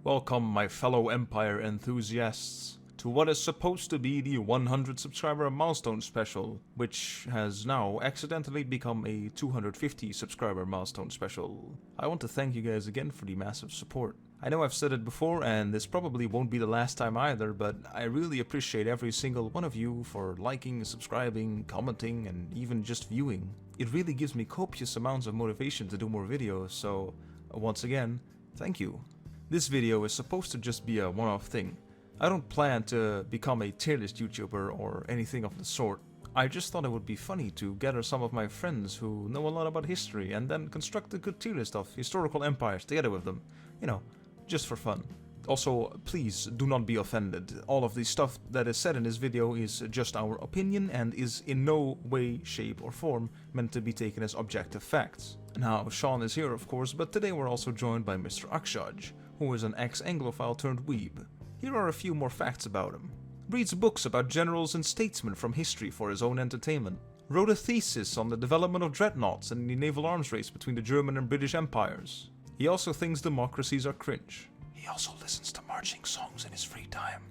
Welcome, my fellow Empire enthusiasts, to what is supposed to be the 100 subscriber milestone special, which has now accidentally become a 250 subscriber milestone special. I want to thank you guys again for the massive support. I know I've said it before, and this probably won't be the last time either, but I really appreciate every single one of you for liking, subscribing, commenting, and even just viewing. It really gives me copious amounts of motivation to do more videos, so once again, thank you. This video is supposed to just be a one-off thing. I don't plan to become a tier list YouTuber or anything of the sort. I just thought it would be funny to gather some of my friends who know a lot about history and then construct a good tier list of historical empires together with them. You know, just for fun. Also, please do not be offended. All of the stuff that is said in this video is just our opinion and is in no way, shape or form meant to be taken as objective facts. Now, Sean is here of course, but today we're also joined by Mr. Akshaj, who is an ex-Anglophile turned weeb. Here are a few more facts about him. Reads books about generals and statesmen from history for his own entertainment. Wrote a thesis on the development of dreadnoughts and the naval arms race between the German and British empires. He also thinks democracies are cringe. He also listens to marching songs in his free time.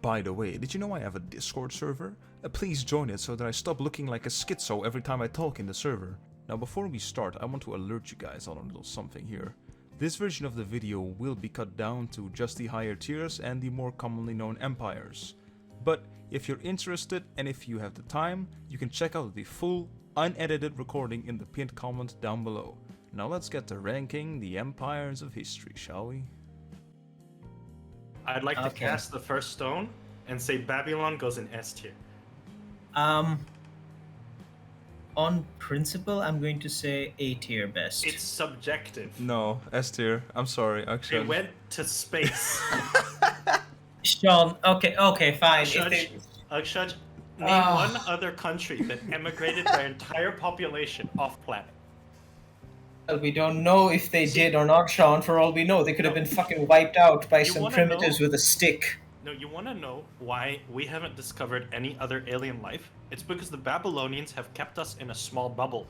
By the way, did you know I have a Discord server? Please join it so that I stop looking like a schizo every time I talk in the server. Now before we start, I want to alert you guys on a little something here. This version of the video will be cut down to just the higher tiers and the more commonly known empires. But if you're interested and if you have the time, you can check out the full, unedited recording in the pinned comment down below. Now let's get to ranking the empires of history, shall we? I'd like to cast the first stone and say Babylon goes in S tier. On principle, I'm going to say A tier best. It's subjective. No, S tier. I'm sorry, Akshaj. They went to space. Sean, okay, fine. Akshaj, name one other country that emigrated their entire population off planet. Well, we don't know if they did or not, Sean. For all we know, they could have been fucking wiped out by some primitives with a stick. No, you want to know why we haven't discovered any other alien life? It's because the Babylonians have kept us in a small bubble,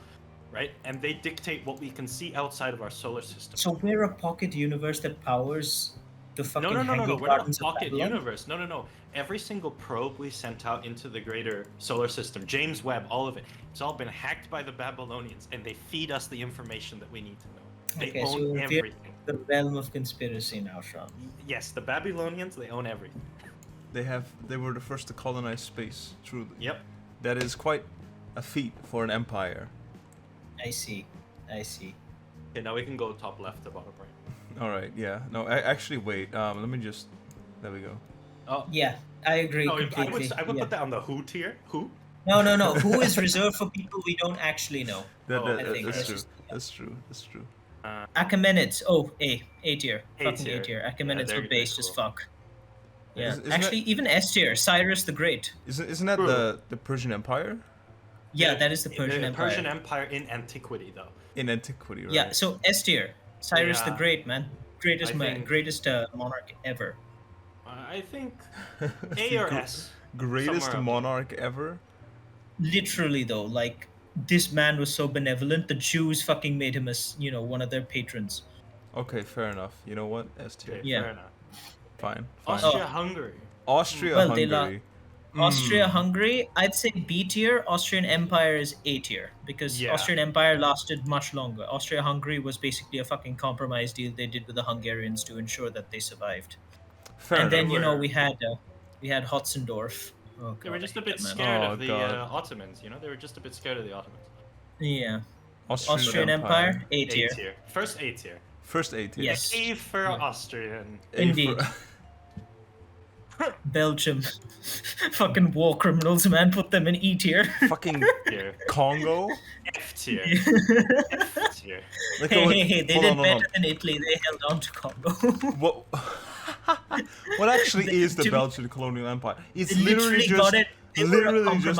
right? And they dictate what we can see outside of our solar system. So we're a pocket universe that powers the fucking No. Hangul We're not a Gardens of pocket Babylon? universe. No. Every single probe we sent out into the greater solar system, James Webb, all of it, it's all been hacked by the Babylonians, and they feed us the information that we need to know. They own everything. The realm of conspiracy now, Sean. Yes, the Babylonians, they own everything. They were the first to colonize space, truly. Yep. That is quite a feat for an empire. I see. Okay, now we can go top left to bottom right. Alright, yeah. No, actually, wait. Let me just... There we go. Oh. Yeah, I agree No, completely. I would put that on the who tier. Who? No. Who is reserved for people we don't actually know? That's true. Achaemenids. Oh, A tier. A Fucking tier. A tier. Achaemenids were based as fuck. Yeah, Isn't actually, even S tier. Cyrus the Great. Isn't that the Persian Empire? Yeah, that is the Persian Empire. Persian Empire in antiquity, though. In antiquity, right? Yeah, so S tier. Cyrus the Great, man. Greatest monarch ever. I think A or S. Greatest monarch ever? Literally, though, like, this man was so benevolent, the Jews fucking made him as, one of their patrons. Okay, fair enough. You know what? S tier. Okay, Yeah. fair enough. Fine. Austria-Hungary. Austria-Hungary. Austria-Hungary, I'd say B tier. Austrian Empire is A tier because Austrian Empire lasted much longer. Austria-Hungary was basically a fucking compromise deal they did with the Hungarians to ensure that they survived. Fair and then enough. we had Hotzendorf. Oh, God, They were just a I hate bit that man. scared of the Ottomans, They were just a bit scared of the Ottomans. Yeah. Austrian Empire, A tier. A tier. First A tier. First A tier. Yes. A for Austrian. Indeed. Belgium. Fucking war criminals, man. Put them in E tier. Fucking Congo. F tier. F tier. Like, Hey, they did better than Italy. They held on to Congo. What actually is the Belgian colonial empire? It's literally just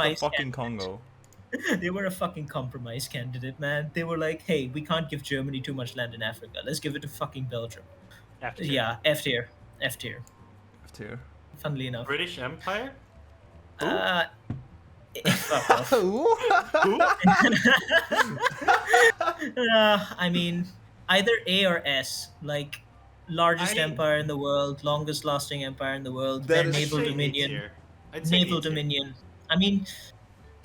a fucking Congo. They were a fucking compromise candidate, man. They were like, hey, we can't give Germany too much land in Africa. Let's give it to fucking Belgium. F tier. Yeah, F tier. F tier. F tier. Funnily enough. British Empire? Fuck off. I mean, either A or S. Like, Largest I- empire in the world, longest lasting empire in the world, That their is- I'd naval say A dominion. tier. I'd say Naval A tier. dominion. I mean,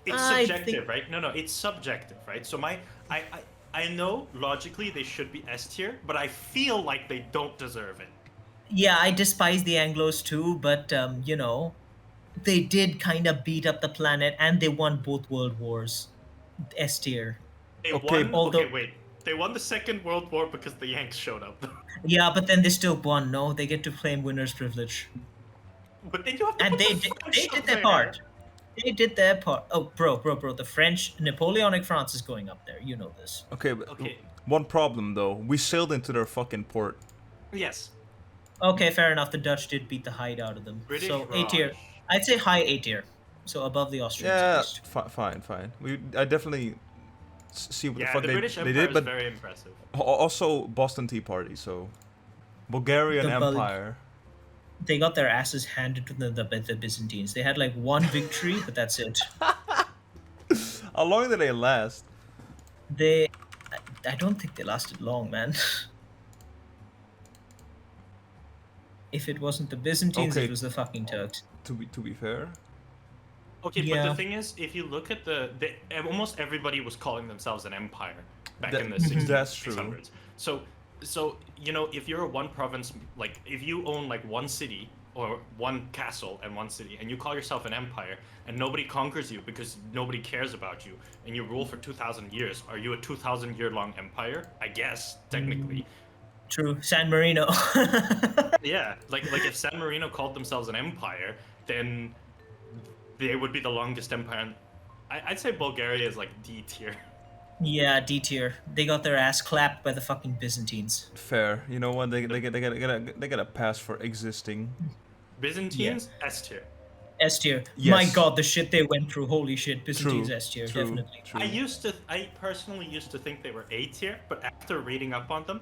It's I subjective, think right? No, it's subjective, right? So I know logically they should be S tier, but I feel like they don't deserve it. yeah, I despise the Anglos too, but they did kind of beat up the planet and they won both world wars. S tier. They Okay, won. although- Okay, wait. They won the Second World War because the Yanks showed up. Yeah, but then they still won. No, they get to claim winner's privilege, But then you have to and put they the did, French they up did their there. part. They did their part. Oh, bro. The French, Napoleonic France is going up there. You know this. Okay, but Okay. one problem though. We sailed into their fucking port. Yes. Okay, fair enough. The Dutch did beat the hide out of them. British So A tier. Raj. I'd say high A tier. So above the Austrians at Yeah, least. fine. I definitely see what Yeah, the fuck the they, British they Empire did, is but very impressive. also Boston Tea Party. So Bulgarian The Bul- Empire. They got their asses handed to the Byzantines. They had like one victory, but that's it. How long did they last? I don't think they lasted long, man. If it wasn't the Byzantines, Okay. it was the fucking Turks. To be fair. Okay, but Yeah. the thing is, if you look at almost everybody was calling themselves an empire back That- in the 60s, that's true. 600s. So if you're a one province, like if you own like one city or one castle and one city, and you call yourself an empire, and nobody conquers you because nobody cares about you, and you rule for 2,000 years, are you a 2,000-year-long empire? I guess technically. True. San Marino. Yeah, like if San Marino called themselves an empire, then they would be the longest empire. And I'd say Bulgaria is like D tier. Yeah, D tier. They got their ass clapped by the fucking Byzantines. Fair. You know what? They get a pass for existing. Byzantines, S tier. S tier. Yes. My god, the shit they went through. Holy shit. Byzantines S tier, true, definitely. True. I personally used to think they were A tier, but after reading up on them,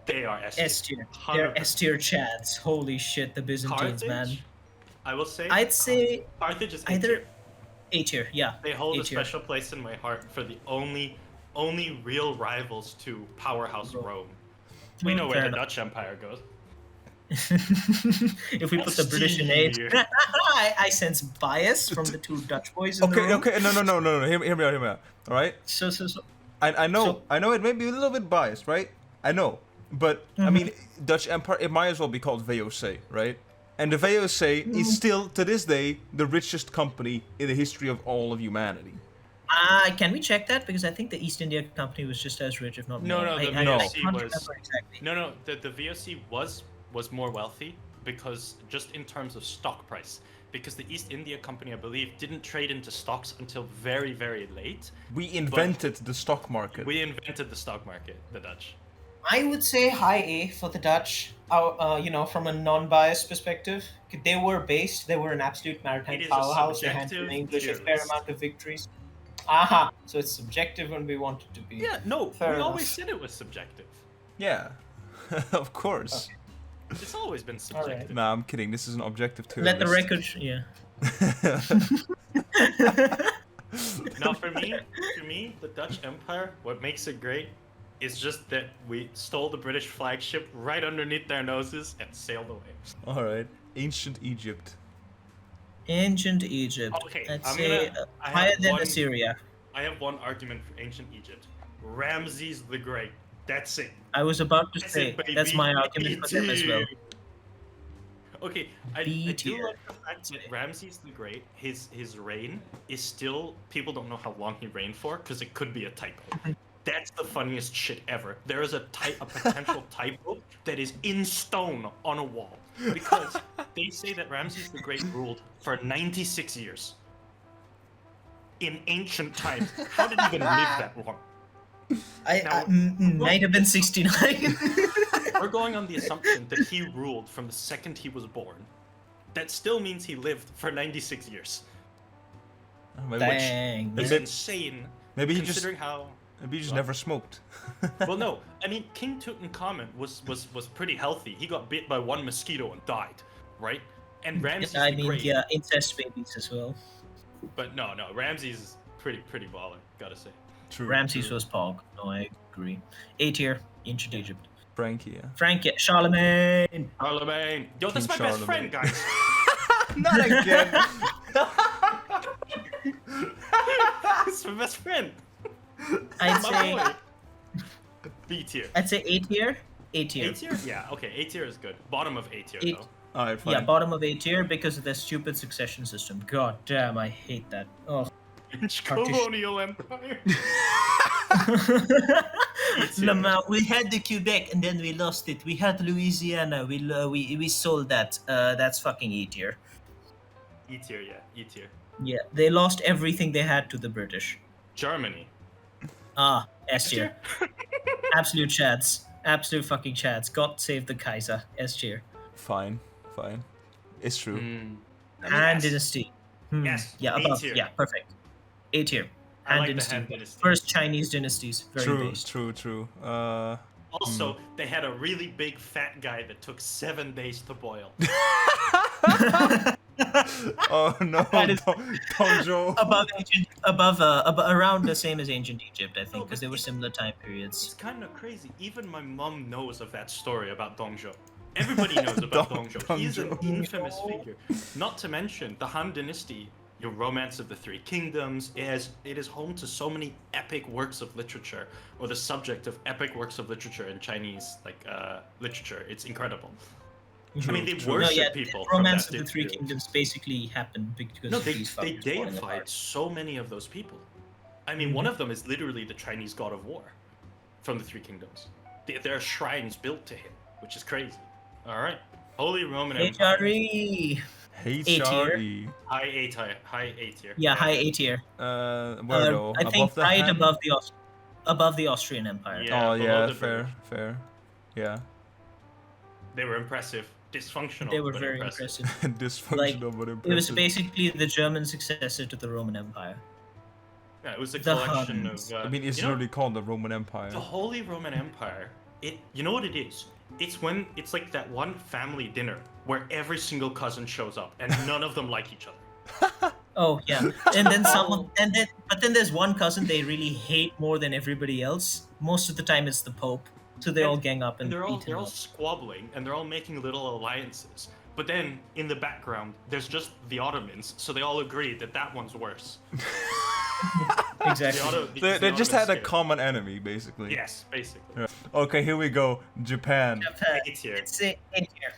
they are S tier. S tier. They're 100%. S tier chads. Holy shit, the Byzantines, Carthage, man. I will say. I'd say Carthage is A either tier. A tier, yeah. They hold A a tier. special place in my heart for the only real rivals to powerhouse Rome. We know where Fair the enough. Dutch Empire goes. If we put the British in A, tier. I sense bias from the two Dutch boys in the room. Okay. No. Hear me out. All right. So I know. So- I know it may be a little bit biased, right? I know, but I mean, Dutch Empire. It might as well be called VOC, right? And the VOC is still to this day the richest company in the history of all of humanity. can we check that? Because I think the East India Company was just as rich, if not No, more. no, the I VOC can't was- remember exactly. No, the VOC was more wealthy because just in terms of stock price, because the East India Company, I believe, didn't trade into stocks until very, very late. We invented the stock market. We invented the stock market, the Dutch. I would say high A for the Dutch. From a non-biased perspective, they were an absolute maritime It is a powerhouse. They had subjective in English a tier fair list. amount of victories. Aha! So it's subjective when we want it to be. Yeah, no, Fair we enough. always said it was subjective. Yeah, of course. It's always been subjective. Nah, I'm kidding. This is an objective tier Let the list. record. Yeah. Now, for me, the Dutch Empire, what makes it great is just that we stole the British flagship right underneath their noses and sailed away. All right. Ancient Egypt. Ancient Egypt. Okay, I'd I'm say gonna- I higher have than one- Assyria. I have one argument for ancient Egypt. Ramses the Great. That's it. I was about to That's say it, that's baby. my argument for them as well. Okay, I B do tier. like the fact that Ramses the Great, his reign is still, people don't know how long he reigned for because it could be a typo. That's the funniest shit ever. There is a potential typo that is in stone on a wall because they say that Ramses the Great ruled for 96 years in ancient times. How did he even live that long? Now- Might have been 69. We're going on the assumption that he ruled from the second he was born. That still means he lived for 96 years. Maybe, Dang. It's Maybe- insane. maybe he just considering how. maybe he just What? never smoked. Well, no. I mean, King Tutankhamun was pretty healthy. He got bit by one mosquito and died, right? And Ramses I the mean, Great. yeah, incest babies as well. But no, Ramses is pretty baller. Gotta say. True. Ramses true. was Pog. No, I agree. A tier, ancient Egypt. Frankie, yeah. Frankie, Charlemagne. Charlemagne. Yo, that's my King best friend, guys. Not again. It's my best friend. I'd My say boy. B tier. I'd say A tier. A tier. A tier? Yeah, okay. A tier is good. Bottom of A tier, Eight. though. Alright, fine. Yeah, bottom of A tier because of their stupid succession system. God damn, I hate that. Oh. French Partition. Colonial Empire. We had the Quebec and then we lost it. We had Louisiana. We sold that. That's fucking E tier. E tier, yeah. E tier. Yeah, they lost everything they had to the British. Germany. S tier. Absolute chads. Absolute fucking chads. God save the Kaiser. S tier. Fine. It's true. I mean, Han yes. Dynasty. Yes, Yeah, A above. tier. Yeah, perfect. A tier. I Han like the Dynasty. Han Dynasty. First Chinese dynasties. Very True, based. true. Also, they had a really big fat guy that took 7 days to boil. Oh no, That is- Dongzhou. Around the same as ancient Egypt, I think, No, because but they were it- similar time It's periods. kind of crazy. Even my mom knows of that story about Dongzhou. Everybody knows about Dongzhou. He's an Dongzhou. infamous figure. Not to mention the Han Dynasty, your Romance of the Three Kingdoms, it is home to so many epic works of literature, or the subject of epic works of literature in Chinese literature. It's incredible. I mean, they worship people. from Romance that of the Three period. Kingdoms basically happened because No, of they these they fuckers falling deified apart. so many of those people. I mean, one of them is literally the Chinese god of war from the Three Kingdoms. There are shrines built to him, which is crazy. All right, Holy Roman Empire, HRE. HRE. high A tier, high A tier. Yeah, high A tier. Where though? I think Above the right Han? above the Austrian Empire. Yeah. Oh below yeah, the fair. Yeah. They were impressive, dysfunctional. They were but very impressive. impressive. Dysfunctional but impressive. It was basically the German successor to the Roman Empire. Yeah, it was a The collection Huns. of. I mean, it's you know, literally called the Roman Empire. the Holy Roman Empire. You know what it is? It's like that one family dinner where every single cousin shows up and none of them like each other. Oh yeah, and then but then there's one cousin they really hate more than everybody else. Most of the time it's the Pope, so they all gang up and And they're all beat him they're all up. squabbling and they're all making little alliances. But then in the background, there's just the Ottomans, so they all agree that that one's worse. Exactly. They just had a Ottomans common enemy, basically. Yes, basically. Yeah. Okay, here we go. Japan. Japan. A tier. It's A tier.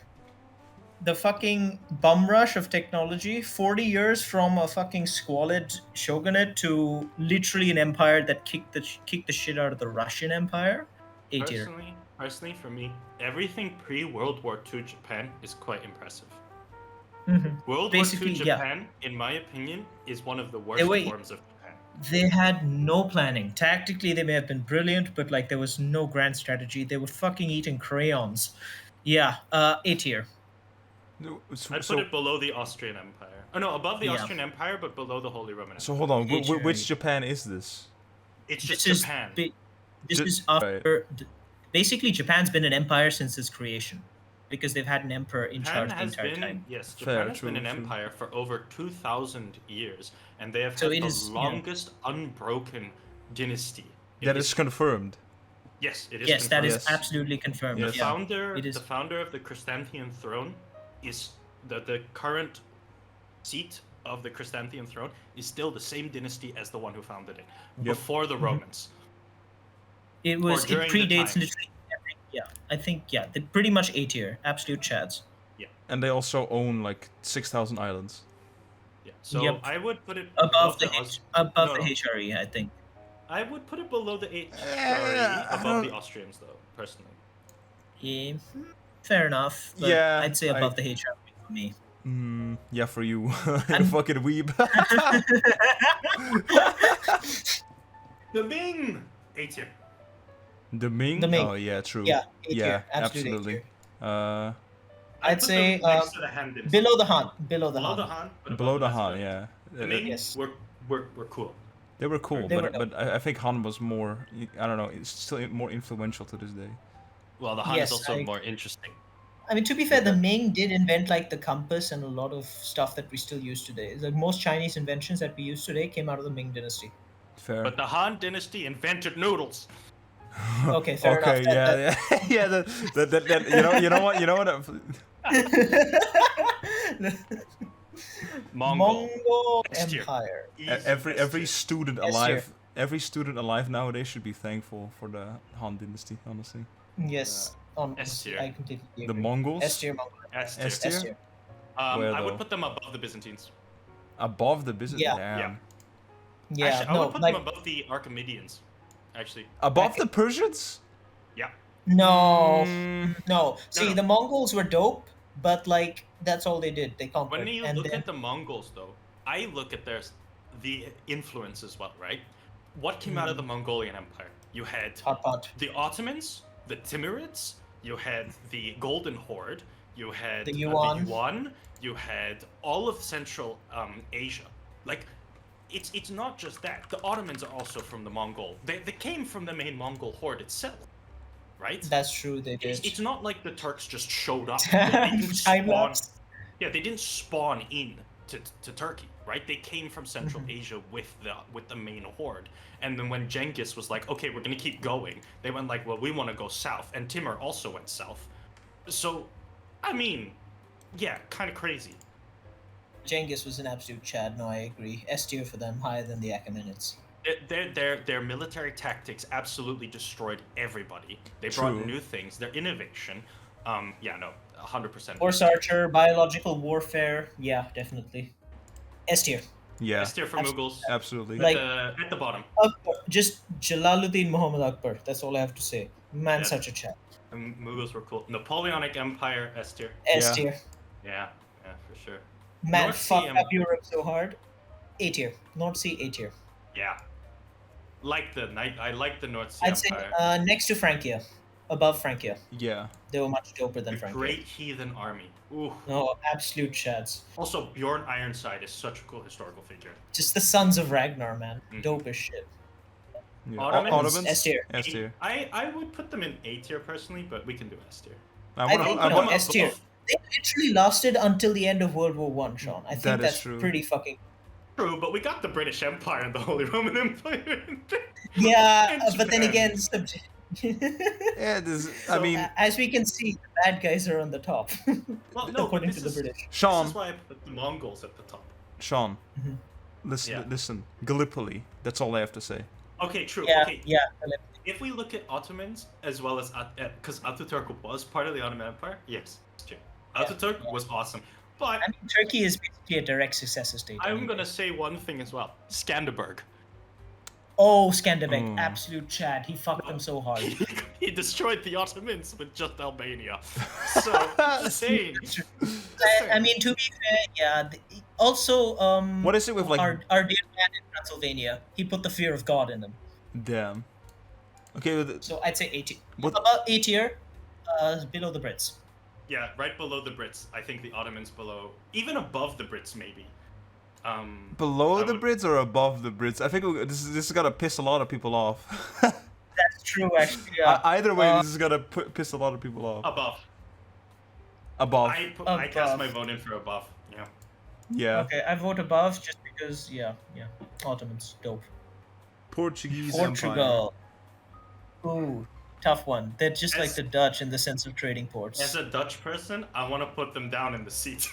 The fucking bum rush of technology, 40 years from a fucking squalid shogunate to literally an empire that kicked the shit out of the Russian Empire. A tier. Personally, for me, everything pre-World War II Japan is quite impressive. Mhm. World Basically, War II yeah. Japan, in my opinion, is one of the worst They were- forms of Japan. They had no planning. Tactically, they may have been brilliant, but like there was no grand strategy. They were fucking eating crayons. Yeah, A tier. I'd put it below the Austrian Empire. Oh no, above the Yeah. Austrian Empire, but below the Holy Roman Empire. So hold on, HRE. which Japan is this? It's just This is Japan. this Ju- is after. Basically, Japan's been an empire since its creation, because they've had an emperor in Japan charge the has entire been time. yes, Fair, Japan has been true, an true. empire for over 2,000 years, and they have So had it the is, yeah. longest unbroken dynasty. in That is history. confirmed. Yes, it is. Yes, that is Yes. absolutely confirmed. Yes. The Yeah. founder, it is. the founder of the Chrysanthemum throne, is the current seat of the Chrysanthemum throne is still the same dynasty as the one who founded it before the Romans. It was. It during the predates time. literally. Yeah, I think they're pretty much A tier, absolute chads. And they also own like 6,000 islands. Yeah, so Yep. I would put it Above the Aus- above no, the no. HRE, I think. I would put it below the HRE, I above don't- the Austrians though, personally. Yeah, fair enough. But Yeah, I'd say above the HRE for me. Yeah, for you. I'm- Fucking weeb. The Ming! A tier. The Ming? The Ming. Oh yeah, true. Yeah, A tier, Yeah, absolute A absolutely. tier. I'd I'd put say them next to the Han dynasty. below the Han. Below the Below Han. the Han. but Below above the Han, Western. yeah. The Ming Yes. were cool. They were cool, They but were- but I think Han was more. I don't know. It's still more influential to this day. Well, the Han Yes, is also I- more interesting. I mean, to be fair, the Ming did invent like the compass and a lot of stuff that we still use today. Like most Chinese inventions that we use today came out of the Ming dynasty. Fair. But the Han dynasty invented noodles. Okay, fair Okay, enough. yeah. Yeah. You know what? Mongol. S tier. Empire. Easy Every S tier. student S tier. alive, every student alive nowadays should be thankful for the Han Dynasty. Honestly, Yes. On S tier. I completely agree. the Mongols. S tier Mongol. S tier. S tier? S tier. Where I though? would put them above the Byzantines. Above the Byzantines. Yeah. Damn. Yeah. Actually, I no, would put like them above the Archimedeans. Actually. Above the Persians? Yeah. no, Mm, no. See, no. the Mongols were dope, but like that's all they did. They conquered. When you and look then, at the Mongols, though, I look at the influence as well, right? What came out of the Mongolian Empire? You had hot pot. the Ottomans, the Timurids, you had the Golden Horde, you had The Yuan. You had all of Central Asia. Like, it's not just that. The Ottomans are also from the Mongol. They came from the main Mongol horde itself, right? That's true. They did. It's not like the Turks just showed up. They didn't Time spawn. lapse. Yeah, they didn't spawn in to Turkey, right? They came from Central Asia with the main horde. And then when Genghis was like, okay, we're gonna keep going, they went like, well, we want to go south. And Timur also went south. So, I mean, yeah, kind of crazy. Genghis was an absolute Chad. No, I agree. S tier for them, higher than the Achaemenids. Their military tactics absolutely destroyed everybody. They brought True. new things. Their innovation, yeah, no, 100%. Horse archer, biological warfare. Yeah, definitely. S tier. yeah. S tier for Mughals. Absolutely. Like- at the bottom. Akbar. Just Jalaluddin Muhammad Akbar. That's all I have to say. Man, Yes. such a Chad. And Mughals were cool. Napoleonic Empire, S tier. S Yeah. tier. Yeah, for sure. Man, North Sea fucked up Europe so hard. A tier. North Sea, A tier. Yeah. I like the North Sea I'd say Empire. next to Francia, above Francia. Yeah. They were much doper than The Francia. Great Heathen Army. Ooh. No, absolute Chads. Also, Bjorn Ironside is such a cool historical figure. Just the Sons of Ragnar, man. Mhm. Dope as shit. Yeah. Ottomans? S tier. S tier. I would put them in A tier personally, but we can do S tier. I wanna- think, I no, wanna- S tier. They literally lasted until the end of World War One, Sean. I think That is that's true. pretty fucking. True, but we got the British Empire and the Holy Roman Empire. Yeah, And but then Japan. again, Yeah, this. I So, mean, as we can see, the bad guys are on the top, Well, no, but according this to the is- British. Sean, This is why I put the Mongols at the top. Sean, Mhm. listen, Yeah. listen, Gallipoli. That's all I have to say. Okay, true. Yeah, Okay, yeah. if we look at Ottomans as well as because Ataturk was part of the Ottoman Empire, yes, it's true. Ataturk was awesome, but I mean, Turkey is basically a direct successor state. I'm anyway. gonna say one thing as well: Skanderberg. Oh, Skanderbeg, Mm. absolute Chad. He fucked them so hard. He destroyed the Ottomans with just Albania. So insane. I mean, to be fair, yeah. Also, What is it with, like- our dear man in Transylvania? He put the fear of God in them. Damn. Okay, but So I'd say A tier. What- About A tier, below the Brits. Yeah, right below the Brits. I think the Ottomans below, even above the Brits, maybe. below I the would- Brits or above the Brits? I think this is gonna piss a lot of people off. That's true, actually. Yeah. Either way, this is gonna piss a lot of people off. Above. Above. I cast my Above. vote in for above. Yeah. Yeah. Okay, I vote above just because, yeah. Ottomans, dope. Portuguese Empire. Portugal. Ooh, tough one. They're just like As- the Dutch in the sense of trading ports. As a Dutch person, I want to put them down in the seat.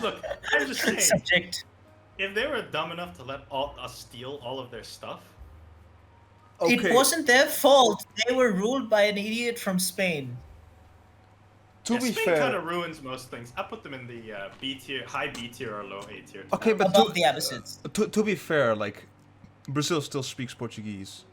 Look, I'm just saying, Subject. if they were dumb enough to let us steal all of their stuff, Okay. It wasn't their fault. They were ruled by an idiot from Spain. To be Spain fair. kind of ruins most things. I put them in the B tier, high B tier or low A tier. Okay, but Above the Abbasids. to be fair, like Brazil still speaks Portuguese.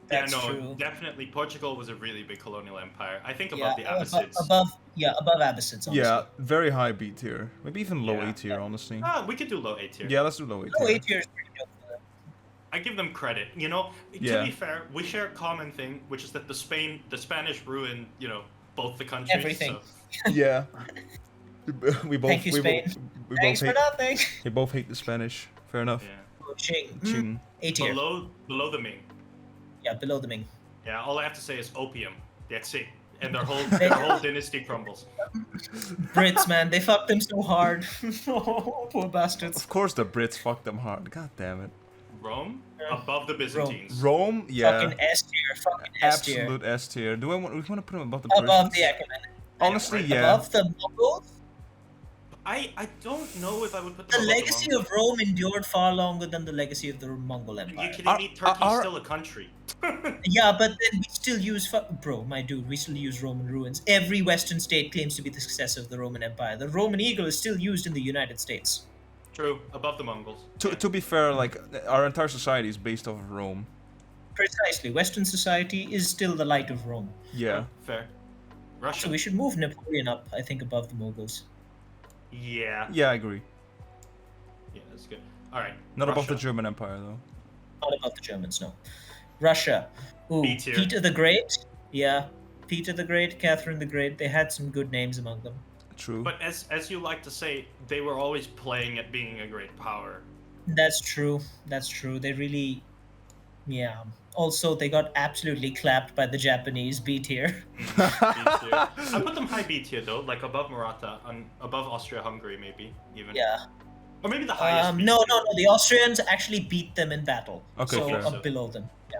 That's yeah, no, true. definitely. Portugal was a really big colonial empire. I think Yeah, above the Abbasids. above Abbasids. Honestly. Yeah, very high B tier. Maybe even low Yeah. A tier, honestly. We could do low A tier. Yeah, let's do low A tier. No, A tier is pretty dope for them. I give them credit. You know, Yeah. to be fair, we share a common thing, which is that the Spanish ruined, both the countries. Everything. So. Yeah. We both. Thank you, we Spain. Both, we Thanks both for hate. nothing. We both hate the Spanish. Fair enough. Yeah. Ching. Ching. A tier. Below the Ming. Yeah, below the Ming. Yeah, all I have to say is opium. That's it. And their whole dynasty crumbles. Brits, man, they fucked them so hard. Oh, poor bastards. Of course, the Brits fucked them hard. God damn it. Rome above the Byzantines. Rome, yeah. Fucking S tier. Fucking S tier. Absolute S tier. Do we want to put him above the Above Persians? the Ottoman. Honestly, right. yeah. Above the Mongols. I don't know if I would put The them above legacy the of Rome endured far longer than the legacy of the Mongol Are you Empire. kidding me? Turkey's still a country. Yeah, but then we still use... Bro, my dude, we still use Roman ruins. Every Western state claims to be the successor of the Roman Empire. The Roman eagle is still used in the United States. True, above the Mongols. To be fair, like, our entire society is based off of Rome. Precisely. Western society is still the light of Rome. Yeah. Fair. Russia. So we should move Napoleon up, I think, above the Mongols. Yeah. Yeah, I agree. Yeah, that's good. All right. Not above the Russia. German Empire, though. Not above the Germans, no. Russia. Ooh, B tier. Peter the Great. Yeah. Peter the Great, Catherine the Great. They had some good names among them. True. But as you like to say, they were always playing at being a great power. That's true. That's true. They really... Yeah. Also, they got absolutely clapped by the Japanese. B tier. B tier. I put them high B tier though, like above Maratha, above Austria-Hungary maybe even. Yeah. Or maybe the highest. B No. tier. The Austrians actually beat them in battle. Okay, so fair. up below them. Yeah.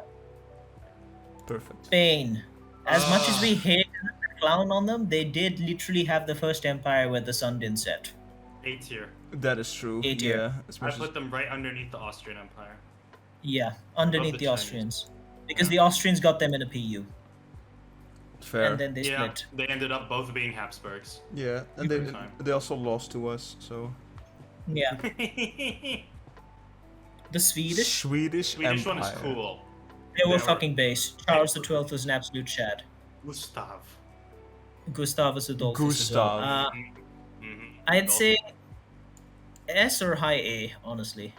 Perfect. Spain. As much as we hate and clown on them, they did literally have the first empire where the sun didn't set. A tier. That is true. A tier. Yeah. I Especially... put them right underneath the Austrian Empire. Yeah, underneath the the Chinese. Austrians. Because the Austrians got them in a PU. Fair. And then they Yeah, split. they ended up both being Habsburgs. Yeah, and Good time. they also lost to us, so... Yeah. The Swedish, Swedish Swedish Empire. one is cool. they were were- fucking base. Charles XII was an absolute chad. Gustav. Gustavus Adolphus as well. Gustav. Mhm. I'd say S or high A, honestly.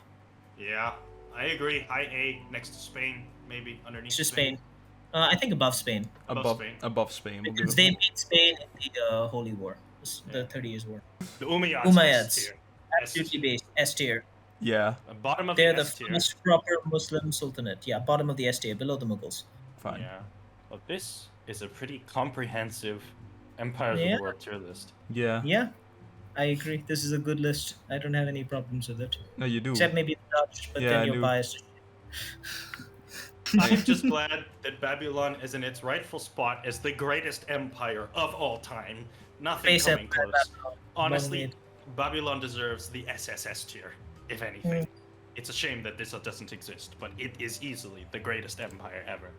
Yeah, I agree. High A next to Spain, maybe underneath. It's just Spain. I think above Spain. Above Spain. We'll give Because it- they beat Spain in the Holy War. The 30 Years' War. The Umayyads. Umayyads. S tier. Absolutely base. S tier. Yeah, Bottom of They're the the S tier. first proper Muslim sultanate. Yeah, bottom of the S tier, below the Mughals. fine. Yeah. Well, this is a pretty comprehensive Empires Yeah. of the World tier list. Yeah. Yeah, I agree. This is a good list. I don't have any problems with it. No, you do. Except maybe the Dutch, but Yeah, I then you're do. biased. I'm just glad that Babylon is in its rightful spot as the greatest empire of all time. Nothing Face coming empire, close. Babylon. Honestly, Well Babylon deserves the SSS tier, if anything. It's a shame that this doesn't exist, but it is easily the greatest empire ever.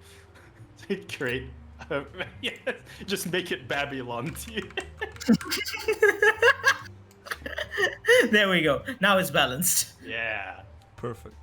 Great. Yeah, just make it Babylon tier. There we go. Now it's balanced. Yeah. Perfect.